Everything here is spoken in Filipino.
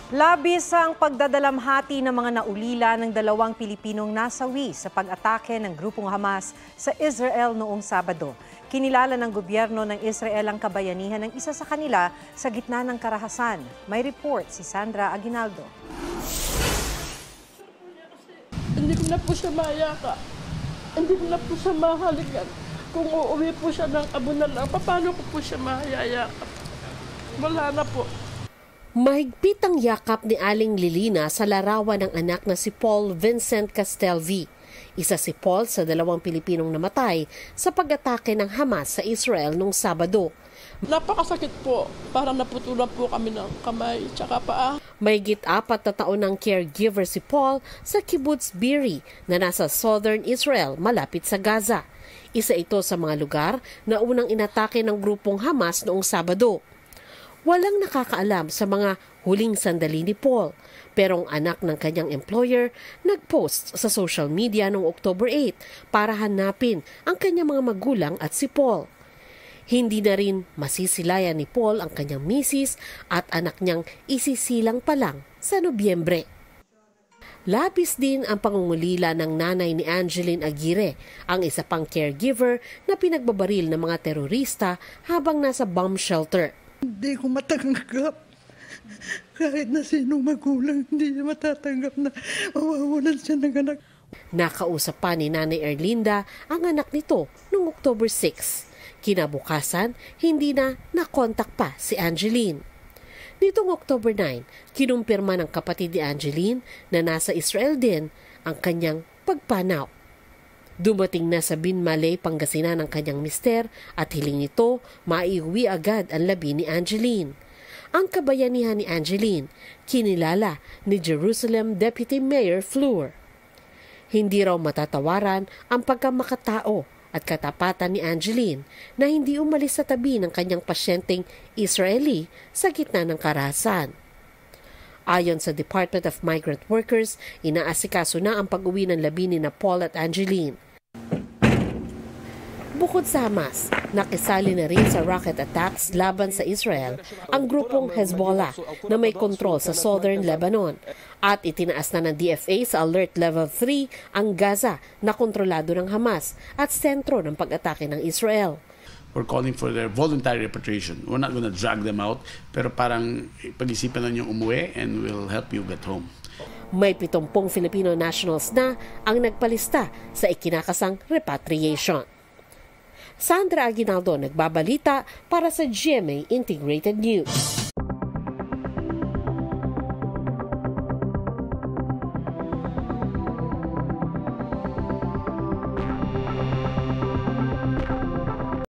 Labis ang pagdadalamhati ng mga naulila ng dalawang Pilipinong nasawi sa pag-atake ng grupong Hamas sa Israel noong Sabado. Kinilala ng gobyerno ng Israel ang kabayanihan ng isa sa kanila sa gitna ng karahasan. May report si Sandra Aguinaldo. Hindi ko na po siya mayaka. Hindi ko na po siya mahalikan. Kung uuwi po siya ng Abu Nalang, paano ko po siya mahayayakap? Wala na po. Mahigpit ang yakap ni Aling Lilina sa larawan ng anak na si Paul Vincent Castelvi. Isa si Paul sa dalawang Pilipinong namatay sa pag-atake ng Hamas sa Israel noong Sabado. Napakasakit po. Parang naputulan po kami ng kamay tsaka paa. Mahigit 4 na taon ng caregiver si Paul sa Kibbutz Be'eri na nasa southern Israel malapit sa Gaza. Isa ito sa mga lugar na unang inatake ng grupong Hamas noong Sabado. Walang nakakaalam sa mga huling sandali ni Paul, pero ang anak ng kanyang employer nagpost sa social media noong October 8 para hanapin ang kanyang mga magulang at si Paul. Hindi na rin masisilayan ni Paul ang kanyang misis at anak niyang isisilang pa lang sa Nobyembre. Labis din ang pangungulila ng nanay ni Angeline Aguirre, ang isa pang caregiver na pinagbabaril ng mga terorista habang nasa bomb shelter. Hindi ko matanggap. Kahit na sinong magulang, hindi niya matatanggap na mawawalan siya ng anak. Nakausap pa ni Nanay Erlinda ang anak nito noong October 6. Kinabukasan, hindi na nakontak pa si Angeline. Nitong October 9, kinumpirma ng kapatid ni Angeline na nasa Israel din ang kanyang pagpanaw. Dumating na sa Binmalay, Pangasinan ang kanyang mister at hiling nito maiuwi agad ang labi ni Angeline. Ang kabayanihan ni Angeline, kinilala ni Jerusalem Deputy Mayor Fleur. Hindi raw matatawaran ang pagkamakatao at katapatan ni Angeline na hindi umalis sa tabi ng kanyang pasyenteng Israeli sa gitna ng karahasan. Ayon sa Department of Migrant Workers, inaasikaso na ang pag-uwi ng labi ni Paul at Angeline. Bukod sa Hamas, nakisali na rin sa rocket attacks laban sa Israel ang grupong Hezbollah na may kontrol sa southern Lebanon at itinaas na ng DFA sa Alert Level 3 ang Gaza na kontrolado ng Hamas at sentro ng pag-atake ng Israel. We're calling for their voluntary repatriation. We're not going to drag them out, pero parang pag-isipan na nyo umuwi and we'll help you get home. May 70 Filipino nationals na ang nagpalista sa ikinakasang repatriation. Sandra Aguinaldo, nagbabalita para sa GMA Integrated News.